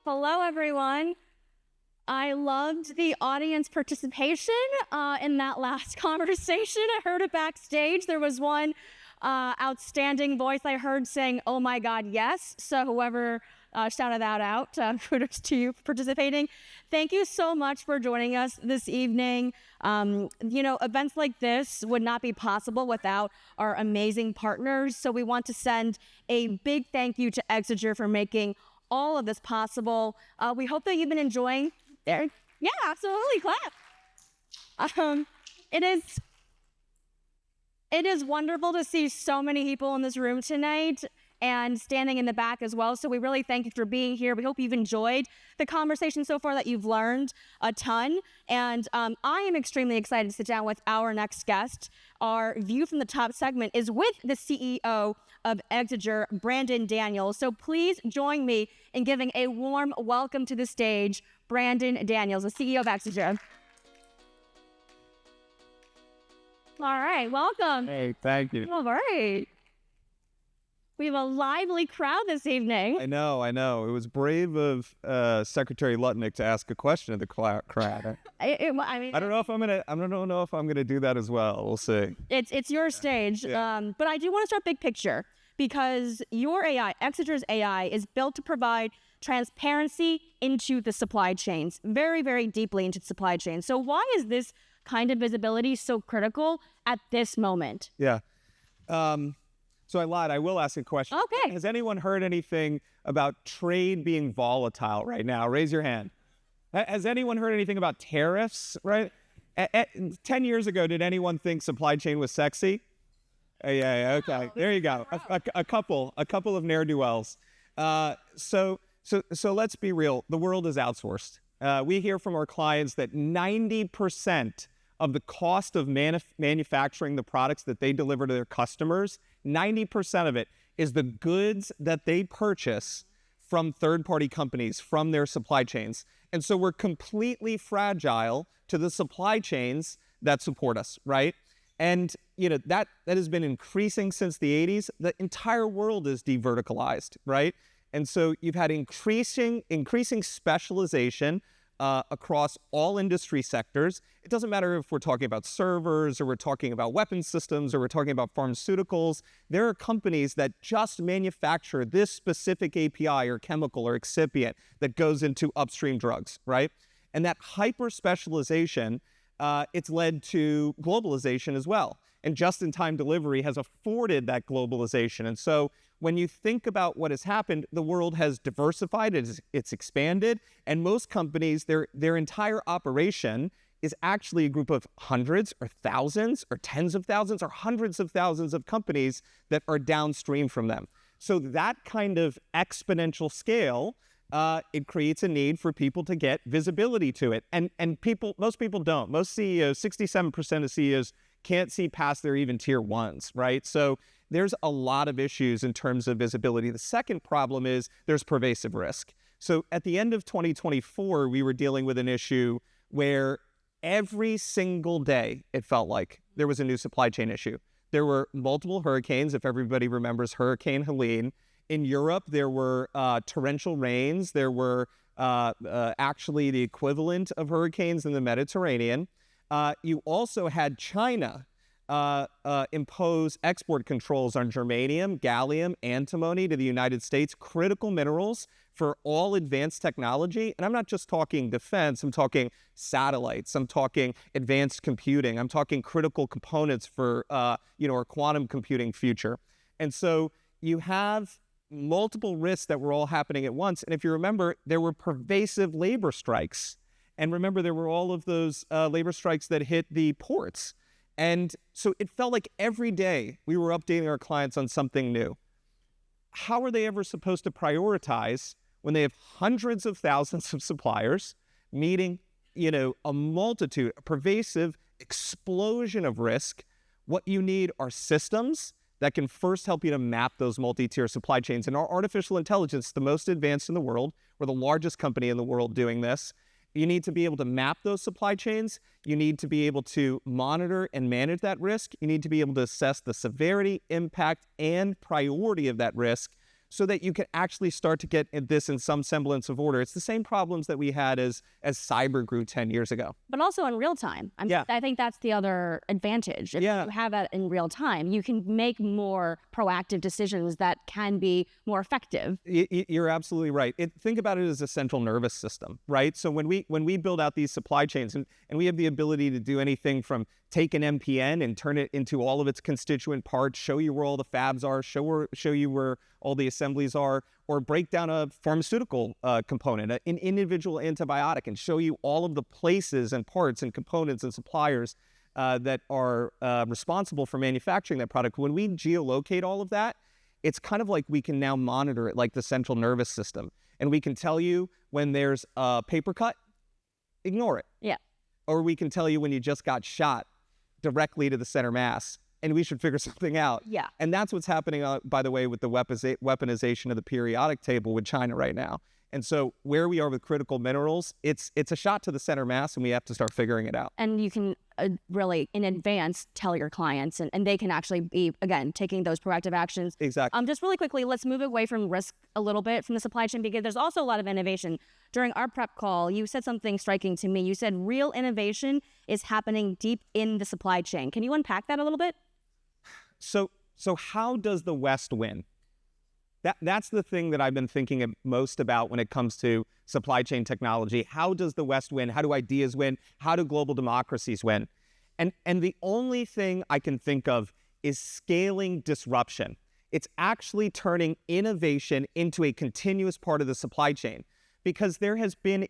Hello, everyone. I loved the audience participation in that last conversation. I heard it backstage. There was one outstanding voice I heard saying, "Oh my God, yes." So whoever shouted that out, kudos to you for participating. Thank you so much for joining us this evening. Events like this would not be possible without our amazing partners. So we want to send a big thank you to Exiger for making all of this possible. We hope that you've been enjoying. Yeah, absolutely, clap. It is wonderful to see so many people in this room tonight and standing in the back as well. So we really thank you for being here. We hope you've enjoyed the conversation so far, that you've learned a ton. And I am extremely excited to sit down with our next guest. Our View from the Top segment is with the CEO of Exiger, Brandon Daniels. So please join me in giving a warm welcome to the stage, Brandon Daniels, the CEO of Exiger. All right, welcome. Hey, thank you. All right. We have a lively crowd this evening. I know. It was brave of Secretary Lutnick to ask a question of the crowd. I don't know if I'm gonna do that as well. We'll see. It's your stage. Yeah. But I do want to start big picture, because your AI, Exiger's AI, is built to provide transparency into the supply chains, very, very deeply into the supply chain. So why is this kind of visibility so critical at this moment? Yeah. So I lied. I will ask a question. Okay. Has anyone heard anything about trade being volatile right now? Raise your hand. Has anyone heard anything about tariffs, right? 10 years ago, did anyone think supply chain was sexy? Yeah, okay. There you go. A couple of ne'er-do-wells. So let's be real. The world is outsourced. We hear from our clients that 90% of the cost of manufacturing the products that they deliver to their customers, 90% of it is the goods that they purchase from third-party companies, from their supply chains. And so we're completely fragile to the supply chains that support us, right? And that has been increasing since the 80s. The entire world is de-verticalized, right? And so you've had increasing specialization across all industry sectors. It doesn't matter if we're talking about servers, or we're talking about weapon systems, or we're talking about pharmaceuticals. There are companies that just manufacture this specific API or chemical or excipient that goes into upstream drugs, right? And that hyper specialization, it's led to globalization as well. And just-in-time delivery has afforded that globalization. And so when you think about what has happened, the world has diversified, it's expanded, and most companies, their entire operation is actually a group of hundreds or thousands or tens of thousands or hundreds of thousands of companies that are downstream from them. So that kind of exponential scale, it creates a need for people to get visibility to it. And most people don't. Most CEOs, 67% of CEOs can't see past their even tier ones, right? So there's a lot of issues in terms of visibility. The second problem is there's pervasive risk. So at the end of 2024, we were dealing with an issue where every single day, it felt like there was a new supply chain issue. There were multiple hurricanes, if everybody remembers Hurricane Helene. In Europe, there were torrential rains. There were actually the equivalent of hurricanes in the Mediterranean. You also had China impose export controls on germanium, gallium, antimony to the United States, critical minerals for all advanced technology. And I'm not just talking defense, I'm talking satellites, I'm talking advanced computing, I'm talking critical components for our quantum computing future. And so you have multiple risks that were all happening at once. And if you remember, there were pervasive labor strikes. And remember, there were all of those labor strikes that hit the ports. And so it felt like every day we were updating our clients on something new. How are they ever supposed to prioritize when they have hundreds of thousands of suppliers meeting, a multitude, a pervasive explosion of risk? What you need are systems that can first help you to map those multi-tier supply chains. And our artificial intelligence, the most advanced in the world, we're the largest company in the world doing this. You need to be able to map those supply chains. You need to be able to monitor and manage that risk. You need to be able to assess the severity, impact, and priority of that risk so that you can actually start to get this in some semblance of order. It's the same problems that we had as cyber grew 10 years ago. But also in real time. I think that's the other advantage. If you have that in real time, you can make more proactive decisions that can be more effective. You're absolutely right. Think about it as a central nervous system, right? So when we build out these supply chains and we have the ability to do anything from take an MPN and turn it into all of its constituent parts, show you where all the fabs are, show you where all the assemblies are, or break down a pharmaceutical component, an individual antibiotic, and show you all of the places and parts and components and suppliers that are responsible for manufacturing that product. When we geolocate all of that, it's kind of like we can now monitor it like the central nervous system. And we can tell you when there's a paper cut, ignore it. Yeah. Or we can tell you when you just got shot directly to the center mass, and we should figure something out. Yeah. And that's what's happening, by the way, with the weaponization of the periodic table with China right now. And so where we are with critical minerals, it's a shot to the center mass, and we have to start figuring it out. And you can really, in advance, tell your clients, and they can actually be, again, taking those proactive actions. Exactly. Just really quickly, let's move away from risk a little bit from the supply chain, because there's also a lot of innovation. During our prep call, you said something striking to me. You said real innovation is happening deep in the supply chain. Can you unpack that a little bit? So how does the West win? That's the thing that I've been thinking most about when it comes to supply chain technology. How does the West win? How do ideas win? How do global democracies win? And the only thing I can think of is scaling disruption. It's actually turning innovation into a continuous part of the supply chain, because there has been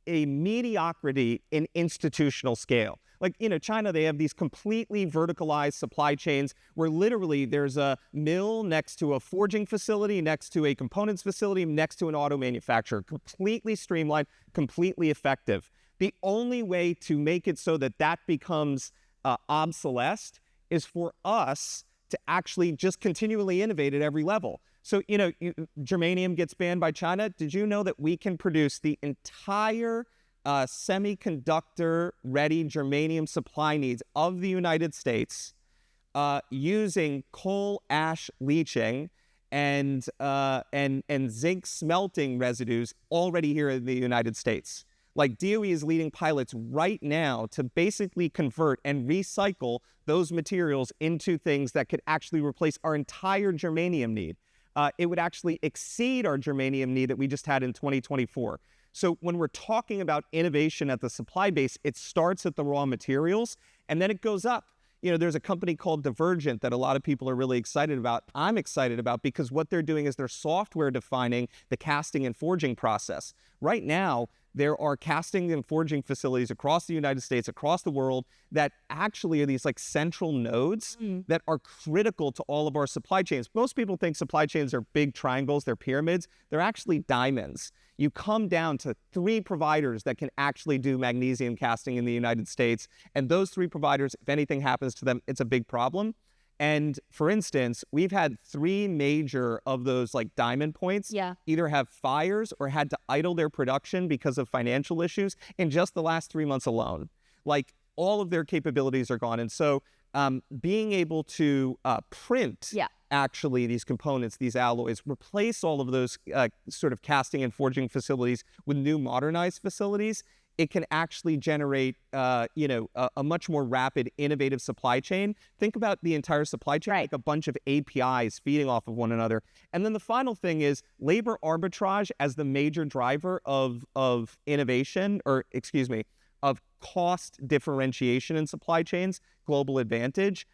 a mediocrity in institutional scale. Like, China, they have these completely verticalized supply chains where literally there's a mill next to a forging facility, next to a components facility, next to an auto manufacturer. Completely streamlined, completely effective. The only way to make it so that that becomes obsolete is for us to actually just continually innovate at every level. So, germanium gets banned by China. Did you know that we can produce the entire semiconductor-ready germanium supply needs of the United States using coal ash leaching and zinc smelting residues already here in the United States? Like, DOE is leading pilots right now to basically convert and recycle those materials into things that could actually replace our entire germanium need. It would actually exceed our germanium need that we just had in 2024. So when we're talking about innovation at the supply base, it starts at the raw materials, and then it goes up. There's a company called Divergent that a lot of people are really excited about. I'm excited about because what they're doing is they're software defining the casting and forging process. Right now, there are casting and forging facilities across the United States, across the world, that actually are these like central nodes that are critical to all of our supply chains. Most people think supply chains are big triangles, they're pyramids. They're actually diamonds. You come down to 3 providers that can actually do magnesium casting in the United States. And those 3 providers, if anything happens to them, it's a big problem. And for instance, we've had 3 major of those like diamond points either have fires or had to idle their production because of financial issues in just the last 3 months alone. Like, all of their capabilities are gone. And so being able to print actually these components, these alloys, replace all of those sort of casting and forging facilities with new modernized facilities, it can actually generate, a much more rapid, innovative supply chain. Think about the entire supply chain like a bunch of APIs feeding off of one another. And then the final thing is labor arbitrage as the major driver of innovation, of cost differentiation in supply chains, global advantage,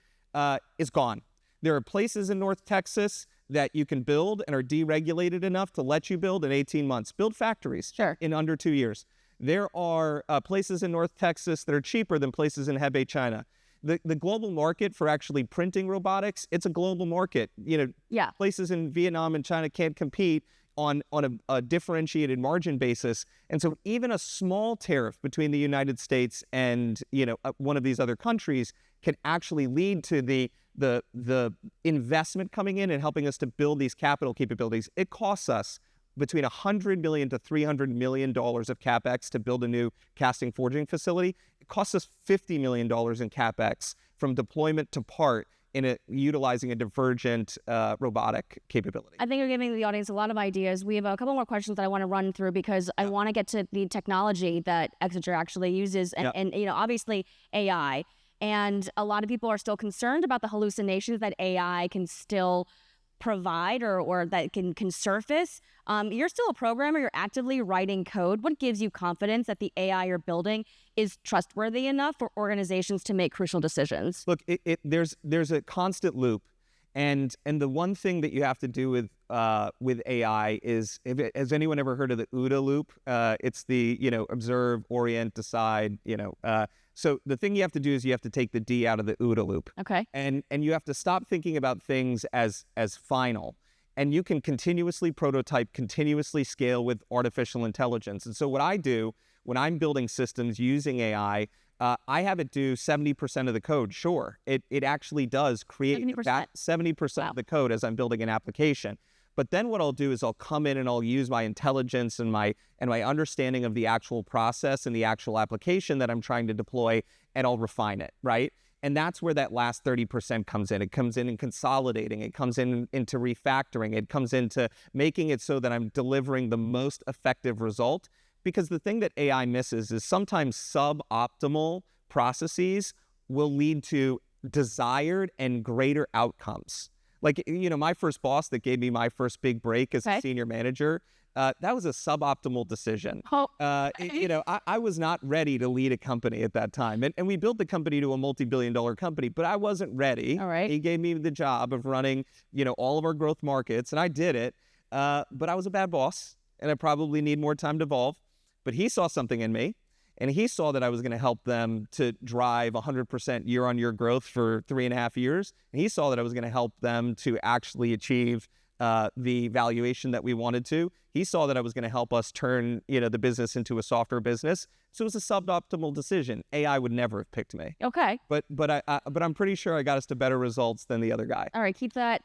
is gone. There are places in North Texas that you can build and are deregulated enough to let you build in 18 months. Build factories in under 2 years. There are places in North Texas that are cheaper than places in Hebei, China. The global market for actually printing robotics, it's a global market. Places in Vietnam and China can't compete on a differentiated margin basis. And so even a small tariff between the United States and one of these other countries can actually lead to the investment coming in and helping us to build these capital capabilities. It costs us between $100 million to $300 million of CapEx to build a new casting forging facility. It costs us $50 million in CapEx from deployment to part utilizing a divergent robotic capability. I think you're giving the audience a lot of ideas. We have a couple more questions that I want to run through because I want to get to the technology that Exiger actually uses, and obviously AI. And a lot of people are still concerned about the hallucinations that AI can still provide or that can surface. You're still a programmer. You're actively writing code. What gives you confidence that the AI you're building is trustworthy enough for organizations to make crucial decisions? Look, there's a constant loop, and the one thing that you have to do with AI is, has anyone ever heard of the OODA loop? It's the observe, orient, decide. So the thing you have to do is you have to take the D out of the OODA loop. Okay. And you have to stop thinking about things as final. And you can continuously prototype, continuously scale with artificial intelligence. And so what I do when I'm building systems using AI, I have it do 70% of the code. Sure, it actually does create 70%? that 70% of the code as I'm building an application. But then what I'll do is I'll come in and I'll use my intelligence and my understanding of the actual process and the actual application that I'm trying to deploy, and I'll refine it, right? And that's where that last 30% comes in. It comes in consolidating. It comes into refactoring. It comes into making it so that I'm delivering the most effective result. Because the thing that AI misses is sometimes suboptimal processes will lead to desired and greater outcomes. Like, my first boss that gave me my first big break as a senior manager, that was a suboptimal decision. I was not ready to lead a company at that time. And we built the company to a multi-billion-dollar company, but I wasn't ready. All right. He gave me the job of running, all of our growth markets, and I did it. But I was a bad boss, and I probably need more time to evolve. But he saw something in me, and he saw that I was going to help them to drive 100% year-on-year growth for 3.5 years. And he saw that I was going to help them to actually achieve the valuation that we wanted to. He saw that I was going to help us turn, the business into a software business. So it was a suboptimal decision. AI would never have picked me. Okay. But I'm pretty sure I got us to better results than the other guy. All right, keep that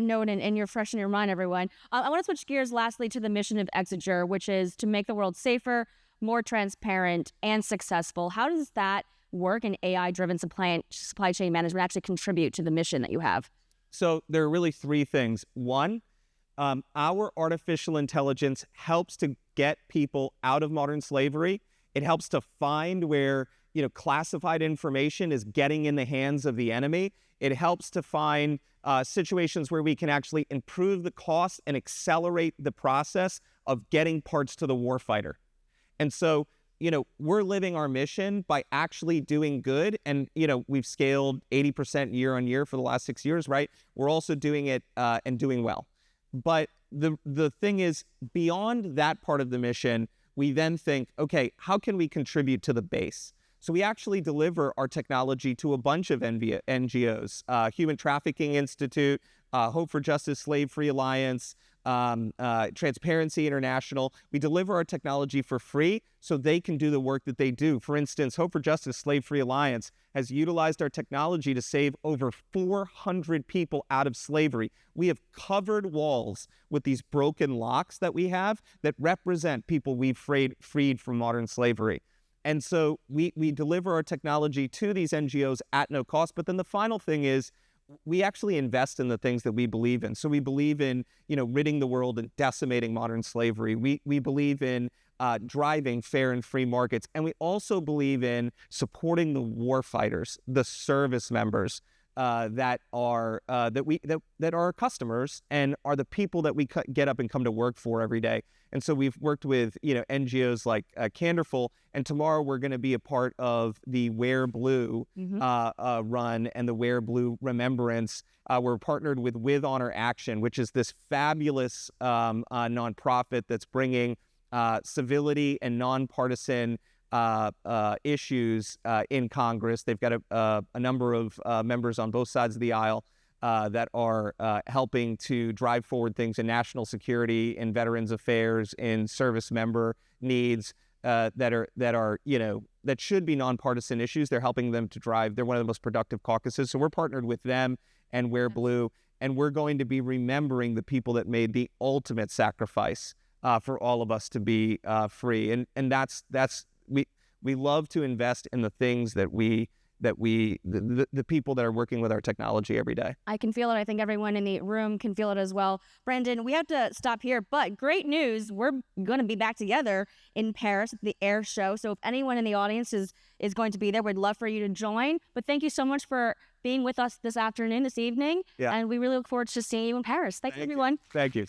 note and you're fresh in your mind, everyone. I want to switch gears lastly to the mission of Exiger, which is to make the world safer, more transparent, and successful. How does that work in AI-driven supply chain management actually contribute to the mission that you have? So there are really three things. One, our artificial intelligence helps to get people out of modern slavery. It helps to find where, classified information is getting in the hands of the enemy. It helps to find situations where we can actually improve the cost and accelerate the process of getting parts to the warfighter. And so, we're living our mission by actually doing good. And, we've scaled 80% year on year for the last 6 years, right? We're also doing it and doing well. But the thing is, beyond that part of the mission, we then think, okay, how can we contribute to the base? So we actually deliver our technology to a bunch of NGOs, Human Trafficking Institute, Hope for Justice, Slave Free Alliance, Transparency International. We deliver our technology for free so they can do the work that they do. For instance, Hope for Justice, Slave Free Alliance has utilized our technology to save over 400 people out of slavery. We have covered walls with these broken locks that we have that represent people we've freed from modern slavery. And so we deliver our technology to these NGOs at no cost. But then the final thing is, we actually invest in the things that we believe in. So we believe in, ridding the world and decimating modern slavery. We believe in driving fair and free markets. And we also believe in supporting the war fighters, the service members that are our customers and are the people that we get up and come to work for every day. And so we've worked with NGOs like Candorful, and tomorrow we're going to be a part of the Wear Blue run and the Wear Blue Remembrance. We're partnered with Honor Action, which is this fabulous nonprofit that's bringing civility and nonpartisan issues in Congress. They've got a number of members on both sides of the aisle that are helping to drive forward things in national security, in veterans affairs, in service member needs that should be nonpartisan issues. They're helping them to drive. They're one of the most productive caucuses. So we're partnered with them and Wear Blue, and we're going to be remembering the people that made the ultimate sacrifice for all of us to be free. And that's we love to invest in the things that we that the people that are working with our technology every day. I can feel it. I think everyone in the room can feel it as well. Brandon, we have to stop here, but great news. We're going to be back together in Paris at the Air Show. So if anyone in the audience is going to be there, we'd love for you to join. But thank you so much for being with us this evening. Yeah. And we really look forward to seeing you in Paris. Thank you, everyone. Thank you.